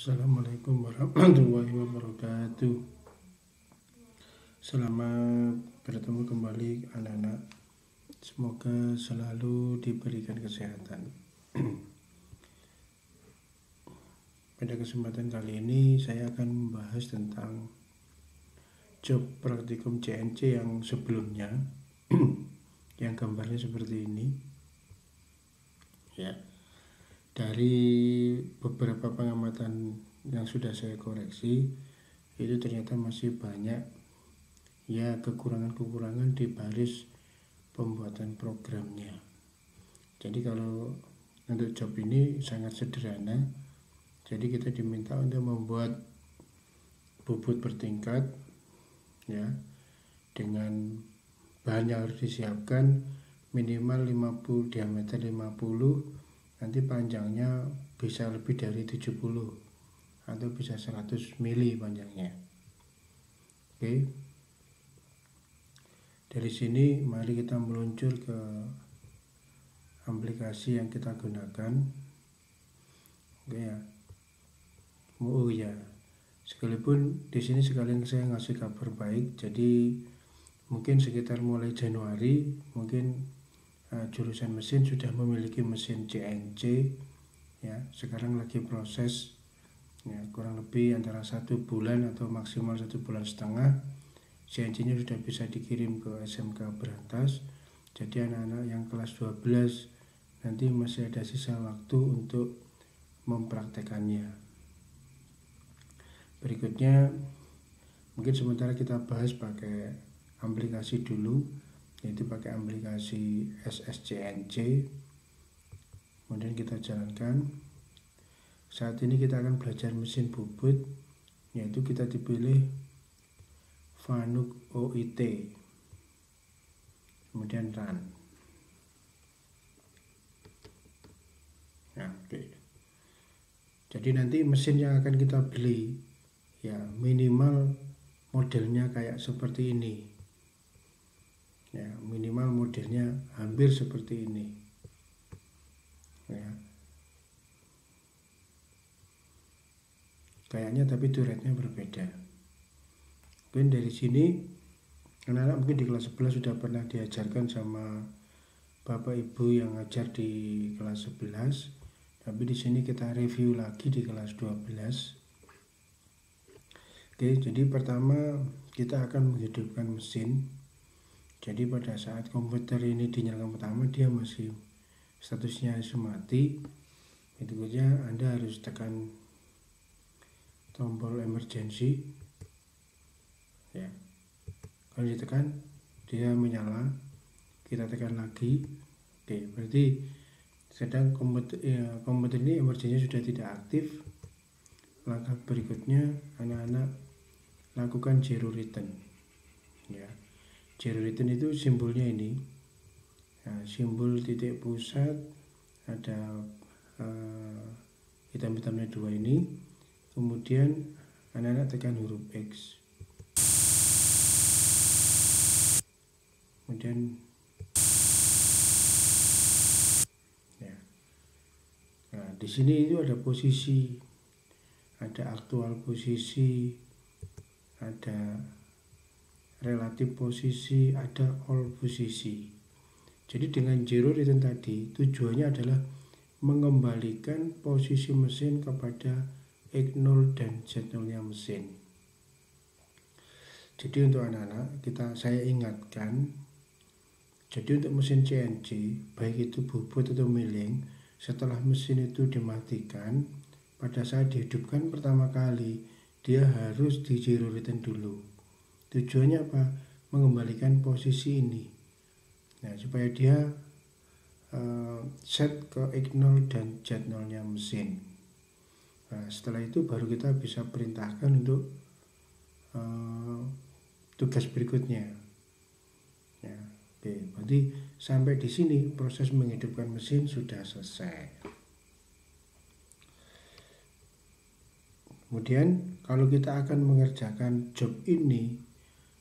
Assalamualaikum warahmatullahi wabarakatuh. Selamat bertemu kembali anak-anak. Semoga selalu diberikan kesehatan. Pada kesempatan kali ini saya akan membahas tentang job praktikum CNC yang sebelumnya yang gambarnya seperti ini. Ya. Dari beberapa pengamatan yang sudah saya koreksi, itu ternyata masih banyak ya kekurangan-kekurangan di baris pembuatan programnya. Jadi kalau untuk job ini sangat sederhana. Jadi kita diminta untuk membuat bubut bertingkat ya, dengan bahan yang harus disiapkan minimal 50, diameter 50, nanti panjangnya bisa lebih dari 70 atau bisa 100 mili panjangnya. Oke. Dari sini mari kita meluncur ke aplikasi yang kita gunakan. Oke ya. Oh ya. Sekalipun di sini sekalian saya ngasih kabar baik. Jadi mungkin sekitar mulai Januari mungkin jurusan mesin sudah memiliki mesin CNC ya. Sekarang lagi proses ya, kurang lebih antara 1 bulan atau maksimal 1,5 bulan CNC-nya sudah bisa dikirim ke SMK Berantas. Jadi anak-anak yang kelas 12 nanti masih ada sisa waktu untuk mempraktekannya. Berikutnya mungkin sementara kita bahas pakai aplikasi dulu, yaitu pakai aplikasi SSCNC. Kemudian kita jalankan. Saat ini kita akan belajar mesin bubut, yaitu kita dipilih Fanuc OIT, kemudian run. Nah, oke. Jadi nanti mesin yang akan kita beli ya minimal modelnya kayak seperti ini ya, minimal modelnya hampir seperti ini ya, kayaknya, tapi turretnya berbeda. Mungkin dari sini anak-anak mungkin di kelas 11 sudah pernah diajarkan sama bapak ibu yang ngajar di kelas 11, tapi di sini kita review lagi di kelas 12. Oke, jadi pertama kita akan menghidupkan mesin. Jadi pada saat komputer ini dinyalakan pertama, dia masih statusnya mati. Berikutnya Anda harus tekan tombol emergency ya. Kalau ditekan dia menyala, kita tekan lagi. Oke, berarti sedang komputer ini emergency sudah tidak aktif. Langkah berikutnya anak-anak lakukan zero return ya. Zero return itu simbolnya ini ya, simbol titik pusat, ada hitam-hitamnya 2 ini. Kemudian anak-anak tekan huruf X, kemudian ya. Nah, di sini itu ada posisi, ada aktual posisi, ada relatif posisi, ada all posisi. Jadi dengan zero return tadi tujuannya adalah mengembalikan posisi mesin kepada X0 dan Z0 nya mesin. Jadi untuk anak-anak saya ingatkan, jadi untuk mesin CNC baik itu bubut atau milling, setelah mesin itu dimatikan, pada saat dihidupkan pertama kali dia harus di zero return dulu. Tujuannya apa? Mengembalikan posisi ini. Nah, supaya dia set ke X0 dan Z0 nya mesin. Nah, setelah itu baru kita bisa perintahkan untuk tugas berikutnya. Ya, oke. Berarti sampai di sini proses menghidupkan mesin sudah selesai. Kemudian kalau kita akan mengerjakan job ini,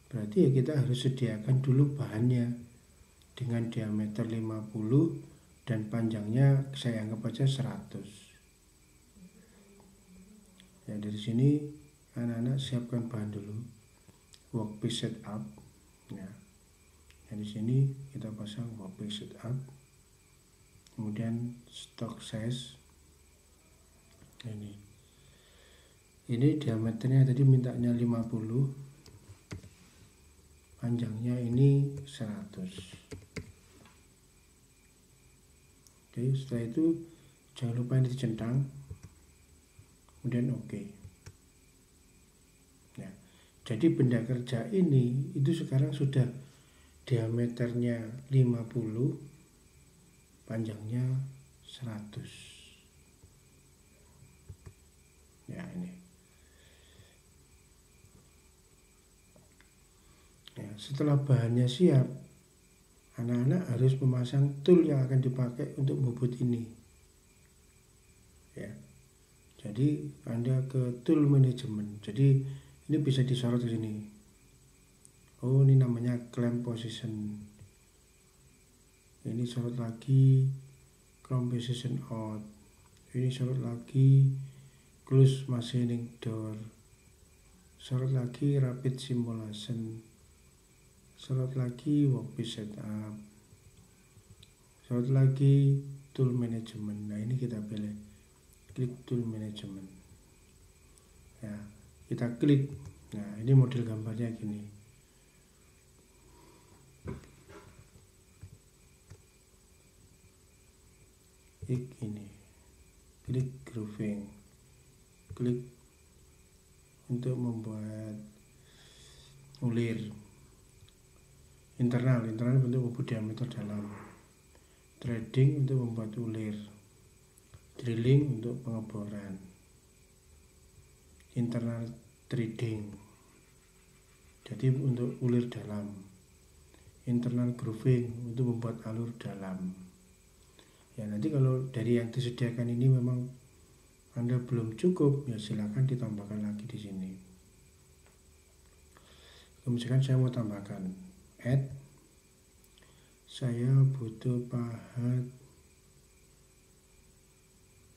berarti ya kita harus sediakan dulu bahannya dengan diameter 50 dan panjangnya saya anggap aja 100. Ya, dari sini anak-anak siapkan bahan dulu, workpiece setup. Ya, di sini kita pasang workpiece setup, kemudian stock size. Ini diameternya tadi mintanya 50, panjangnya ini 100. Oke, setelah itu jangan lupa ini dicentang, kemudian oke. Ya, jadi benda kerja ini itu sekarang sudah diameternya 50, panjangnya 100. Ya, ini. Ya, setelah bahannya siap, anak-anak harus memasang tool yang akan dipakai untuk bobot ini. Ya, jadi Anda ke tool management. Jadi ini bisa disorot ke sini. Oh, ini namanya clamp position. Ini sorot lagi clamp position out. Ini sorot lagi close machining door. Sorot lagi rapid simulation. Sorot lagi workpiece setup. Sorot lagi tool management. Nah, ini kita pilih, klik tool management. Ya, kita klik. Nah, ini model gambarnya gini. Klik ini, klik grooving, klik untuk membuat ulir. Internal bentuk bobot diameter dalam. Threading untuk membuat ulir. Drilling untuk pengeboran. Internal threading, jadi untuk ulir dalam. Internal grooving untuk membuat alur dalam. Ya, nanti kalau dari yang disediakan ini memang Anda belum cukup, ya silakan ditambahkan lagi di sini. Misalkan saya mau tambahkan add, saya butuh pahat,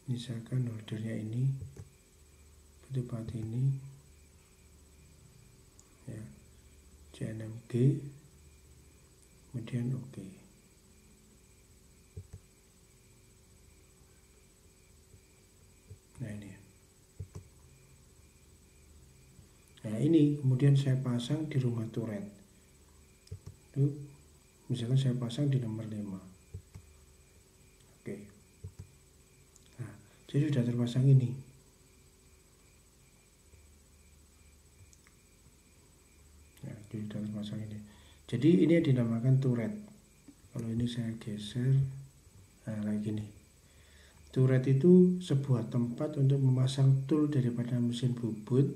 misalkan ordernya ini, butuh pahat ini, ya, CNMG, kemudian oke. Nah, ini. Nah, ini kemudian saya pasang di rumah turret. Itu misalkan saya pasang di nomor 5. Oke. Nah, jadi sudah terpasang ini. Nah, jadi sudah terpasang ini. Jadi ini dinamakan turret. Kalau ini saya geser, nah kayak gini. Turret itu sebuah tempat untuk memasang tool daripada mesin bubut,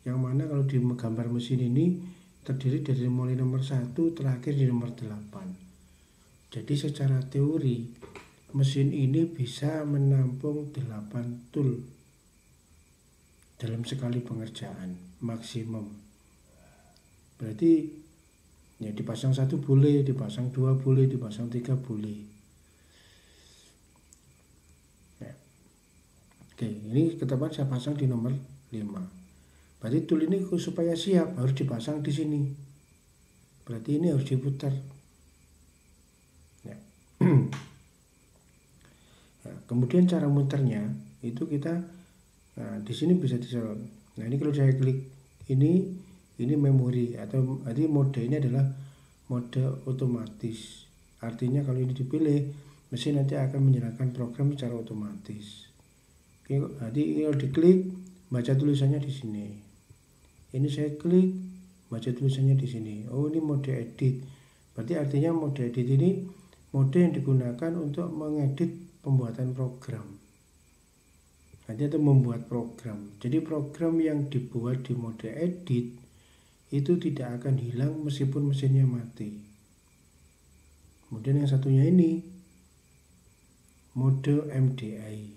yang mana kalau di gambar mesin ini terdiri dari mulai nomor 1 terakhir di nomor 8. Jadi secara teori mesin ini bisa menampung 8 tool dalam sekali pengerjaan maksimum. Berarti ya dipasang 1 boleh, dipasang 2 boleh, dipasang 3 boleh. Ya. Oke, ini ketepatan saya pasang di nomor 5. Berarti tool ini supaya siap harus dipasang di sini. Berarti ini harus diputar. Ya. Nah, kemudian cara muternya itu kita, nah di sini bisa disorot. Nah, ini kalau saya klik ini memori, atau arti mode ini adalah mode otomatis. Artinya kalau ini dipilih, mesin nanti akan menyalakan program secara otomatis. Oke, nanti kalau diklik baca tulisannya di sini. Ini saya klik baca tulisannya di sini. Oh, ini mode edit. Berarti artinya mode edit ini mode yang digunakan untuk mengedit pembuatan program. Nanti itu membuat program. Jadi program yang dibuat di mode edit itu tidak akan hilang meskipun mesinnya mati. Kemudian yang satunya ini mode MDI.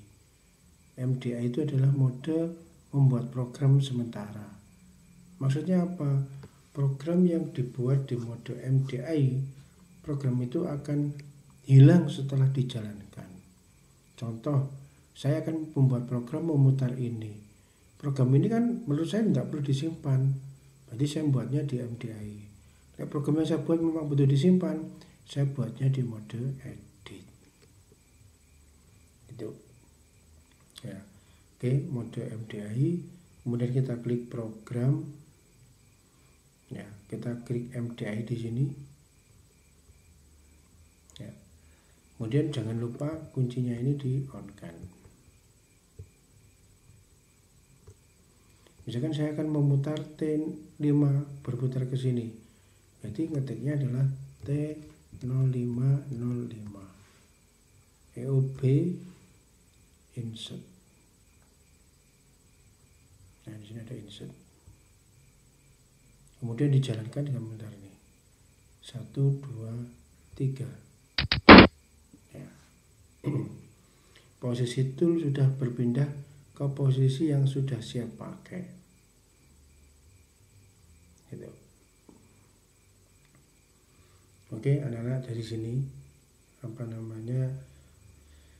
MDI itu adalah mode membuat program sementara. Maksudnya apa? Program yang dibuat di mode MDI, program itu akan hilang setelah dijalankan. Contoh, saya akan membuat program memutar ini. program ini kan menurut saya nggak perlu disimpan, berarti saya buatnya di MDI. Nah, program yang saya buat memang butuh disimpan, saya buatnya di mode edit itu ya. Oke, mode MDI, kemudian kita klik program ya, kita klik MDI di sini ya. Kemudian jangan lupa kuncinya ini di on kan. Misalkan saya akan memutar T5 berputar ke sini, jadi ngetiknya adalah T0505 EOB insert. Nah, di sini ada insert. Kemudian dijalankan dengan bentar ini. 1, 2, 3. Ya. Posisi tool sudah berpindah ke posisi yang sudah siap pakai. Gitu. Oke, anak-anak dari sini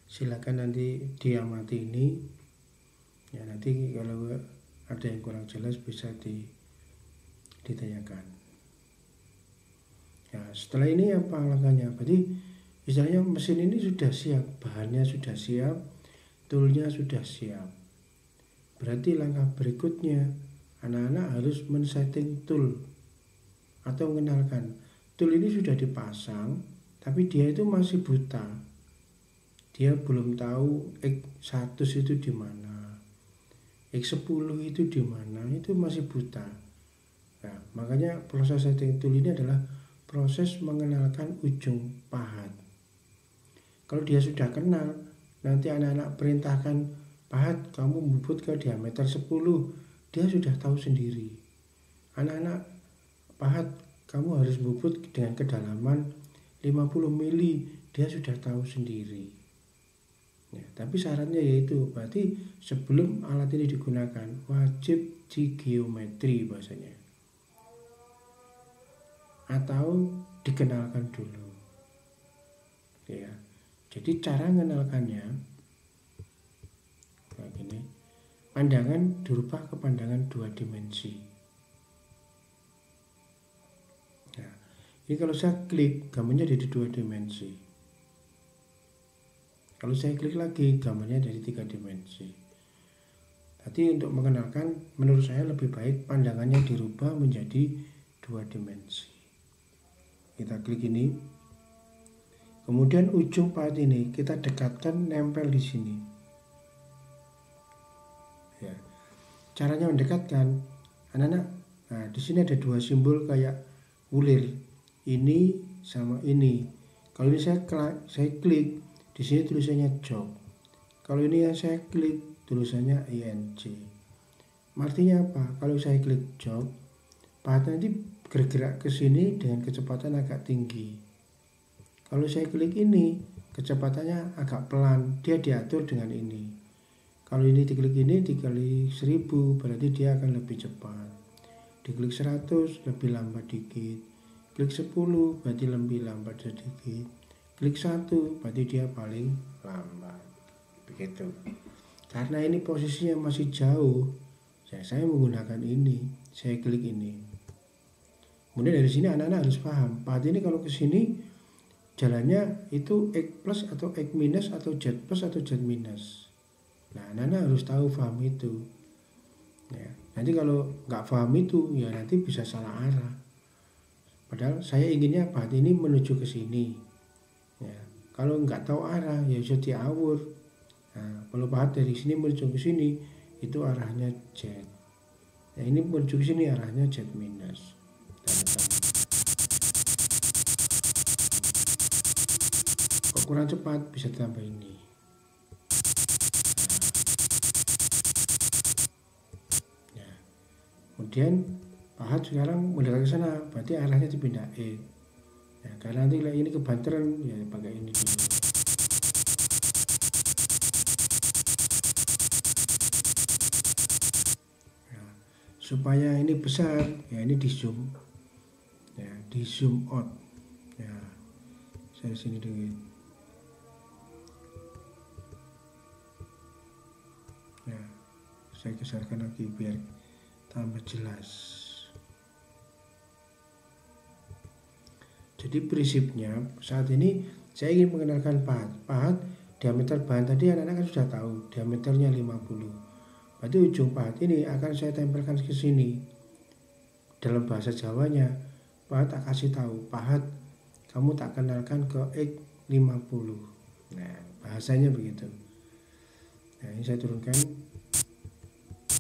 silakan nanti diamati ini ya, nanti kalau ada yang kurang jelas bisa ditanyakan ya. Setelah ini apa langkahnya? Berarti misalnya mesin ini sudah siap, bahannya sudah siap, toolnya sudah siap. Berarti langkah berikutnya anak-anak harus men-setting tool atau mengenalkan tool ini sudah dipasang, tapi dia itu masih buta. Dia belum tahu X100 itu di mana, X10 itu di mana, itu masih buta. Nah, makanya proses setting tool ini adalah proses mengenalkan ujung pahat. Kalau dia sudah kenal, nanti anak-anak perintahkan pahat kamu membubut ke diameter 10, dia sudah tahu sendiri. Anak-anak pahat kamu harus bubut dengan kedalaman 50 mili, dia sudah tahu sendiri ya. Tapi syaratnya yaitu berarti sebelum alat ini digunakan wajib di geometri bahasanya, atau dikenalkan dulu ya. Jadi cara mengenalkannya kayak gini, pandangan dirubah ke pandangan 2 dimensi. Ini kalau saya klik, gambarnya jadi 2 dimensi. Kalau saya klik lagi, gambarnya jadi 3 dimensi. Jadi untuk mengenalkan, menurut saya lebih baik pandangannya dirubah menjadi 2 dimensi. Kita klik ini. Kemudian ujung pahat ini kita dekatkan, nempel di sini. Ya. Caranya mendekatkan, anak-anak, nah di sini ada 2 simbol kayak ulir. Ini sama ini. Kalau ini saya klik, di sini tulisannya job. Kalau ini yang saya klik, tulisannya ing. Artinya apa? Kalau saya klik job, pahat nanti bergerak ke sini dengan kecepatan agak tinggi. Kalau saya klik ini, kecepatannya agak pelan, dia diatur dengan ini. Kalau ini diklik ini dikali 1000, berarti dia akan lebih cepat. Diklik 100, lebih lambat dikit. Klik 10 berarti lebih lambat sedikit. Klik 1 berarti dia paling lambat. Begitu. Karena ini posisinya masih jauh, saya menggunakan ini. Saya klik ini. Kemudian dari sini anak-anak harus paham, pahat ini kalau ke sini jalannya itu X plus atau X minus atau Z plus atau Z minus. Nah, anak-anak harus tahu, paham itu. Ya, nanti kalau nggak paham itu, ya nanti bisa salah arah. Padahal saya inginnya pahat ini menuju ke sini. Ya, kalau nggak tahu arah ya bisa diawur. Nah, kalau pahat dari sini menuju ke sini itu arahnya Z. Nah, ini menuju ke sini arahnya Z minus. Kok kurang cepat bisa ditambah ini. Nah, ya. Kemudian pahat sekarang mendekat ke sana, berarti arahnya dipindah ya, karena nanti ini kebanteran ya pakai ini dulu. Ya, supaya ini besar ya, ini di zoom ya, di zoom out ya. Saya sini dulu ya, Saya geserkan lagi biar tambah jelas. Jadi prinsipnya saat ini saya ingin mengenalkan pahat. Pahat diameter bahan tadi anak-anak kan sudah tahu, diameternya 50. Berarti ujung pahat ini akan saya tempelkan ke sini. Dalam bahasa Jawanya, pahat tak kasih tahu, pahat kamu tak kenalkan ke X50. Nah, bahasanya begitu. Nah, ini saya turunkan.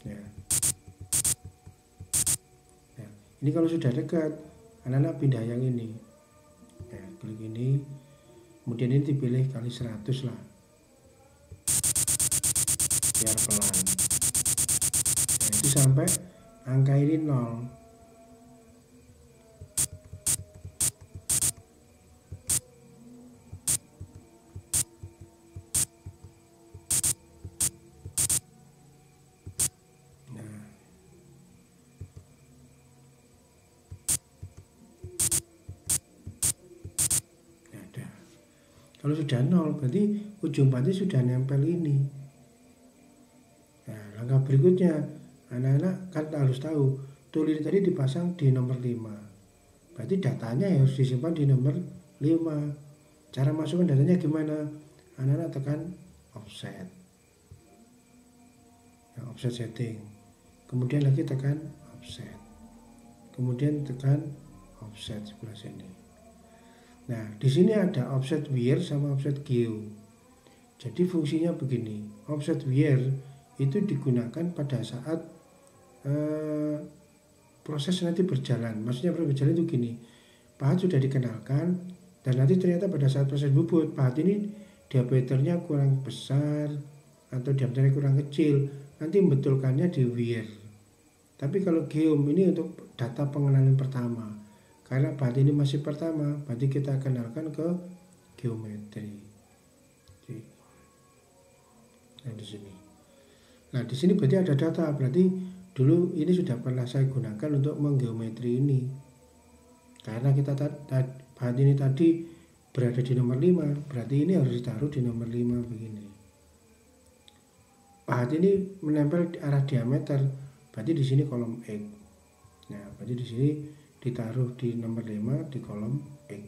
Ya. Nah, ini kalau sudah dekat, anak-anak pindah yang ini. Nah, klik ini, kemudian ini dipilih kali 100 lah, biar pelan. Nah, itu sampai angka ini 0. Kalau sudah 0 berarti ujung pahatnya sudah nempel ini. Nah, langkah berikutnya anak-anak kan harus tahu tool ini tadi dipasang di nomor 5. Berarti datanya harus disimpan di nomor 5. Cara masukkan datanya gimana? Anak-anak tekan offset. Nah, offset setting. Kemudian lagi tekan offset. Kemudian tekan offset sebelah sini. Nah, di sini ada offset wire sama offset geo. Jadi fungsinya begini, offset wire itu digunakan pada saat proses nanti berjalan. Maksudnya proses berjalan itu gini, pahat sudah dikenalkan dan nanti ternyata pada saat proses bubut pahat ini diameternya kurang besar atau diameternya kurang kecil, nanti membetulkannya di wire. Tapi kalau geom ini untuk data pengenalan pertama. Karena pahat ini masih pertama, berarti kita kenalkan ke geometri. Nah, di sini. Nah, di sini berarti ada data, berarti dulu ini sudah pernah saya gunakan untuk menggeometri ini. Karena kita pahat ini tadi berada di nomor 5, berarti ini harus ditaruh di nomor 5 begini. Pahat ini menempel di arah diameter, berarti di sini kolom X. Nah, berarti di sini ditaruh di nomor 5 di kolom X.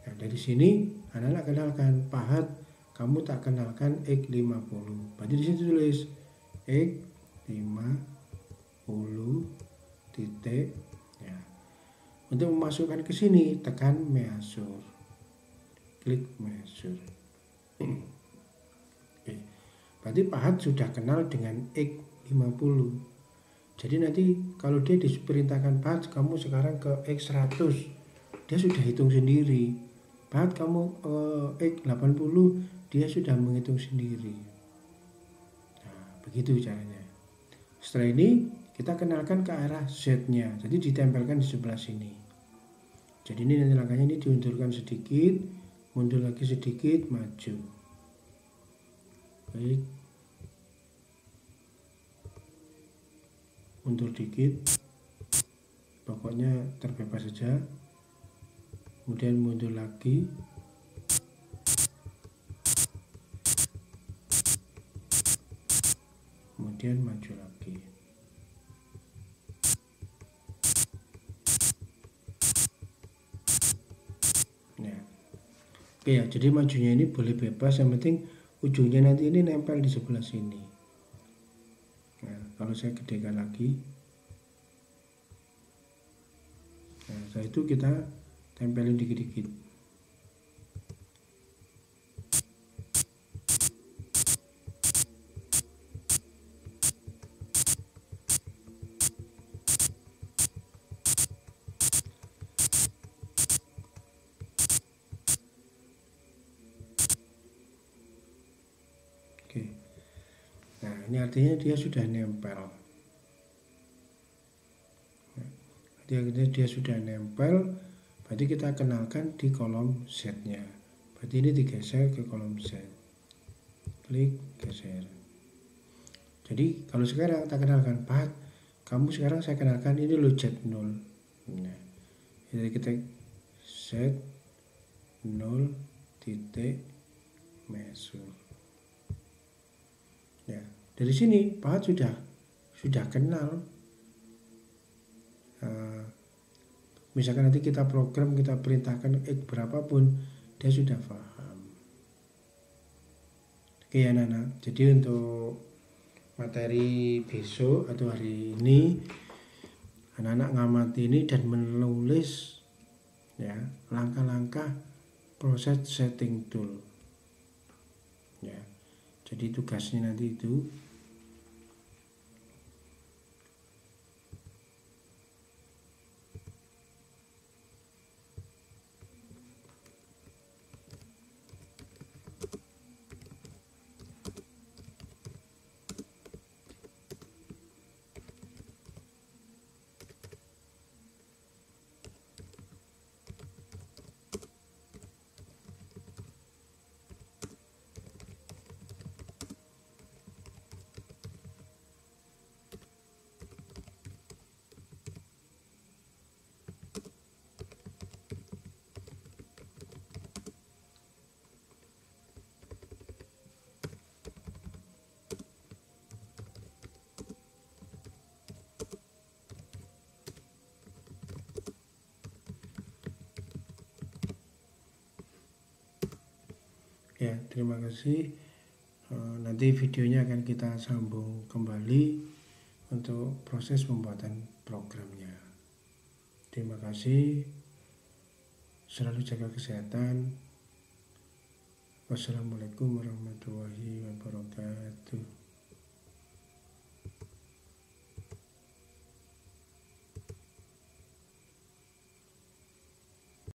Nah, dari sini anak-anak kenalkan pahat kamu tak kenalkan X50. Berarti di sini tulis X50 titik. Ya. Untuk memasukkan ke sini tekan measure. Klik measure. Oke. Berarti pahat sudah kenal dengan X50. Jadi nanti kalau dia diperintahkan pahat kamu sekarang ke X100, dia sudah hitung sendiri. Pahat kamu X80, dia sudah menghitung sendiri. Nah, begitu caranya. Setelah ini kita kenalkan ke arah Z-nya, jadi ditempelkan di sebelah sini. Jadi ini nanti langkahnya ini diundurkan sedikit, mundur lagi sedikit, maju. Baik. Mundur dikit, pokoknya terbebas saja, kemudian mundur lagi, kemudian maju lagi. Nah, oke ya, jadi majunya ini boleh bebas, yang penting ujungnya nanti ini nempel di sebelah sini. Nah, kalau saya gedekan lagi, nah setelah itu kita tempelin dikit-dikit. Oke. Nah, ini artinya dia sudah nempel. Dia sudah nempel, berarti kita kenalkan di kolom Z-nya. Berarti ini digeser ke kolom Z. Klik geser. Jadi kalau sekarang kita kenalkan pahat, kamu sekarang saya kenalkan ini lo Z0. Nah, jadi kita Z0 titik measure. Ya, Dari sini Pak sudah kenal. Misalkan nanti kita program, kita perintahkan berapapun, dia sudah paham. Oke anak-anak, jadi untuk materi besok atau hari ini, anak-anak ngamati ini dan menulis ya langkah-langkah proses setting tool. Ya, jadi tugasnya nanti itu ya. Terima kasih. Nanti videonya akan kita sambung kembali untuk proses pembuatan programnya. Terima kasih. Selalu jaga kesehatan. Wassalamualaikum warahmatullahi wabarakatuh.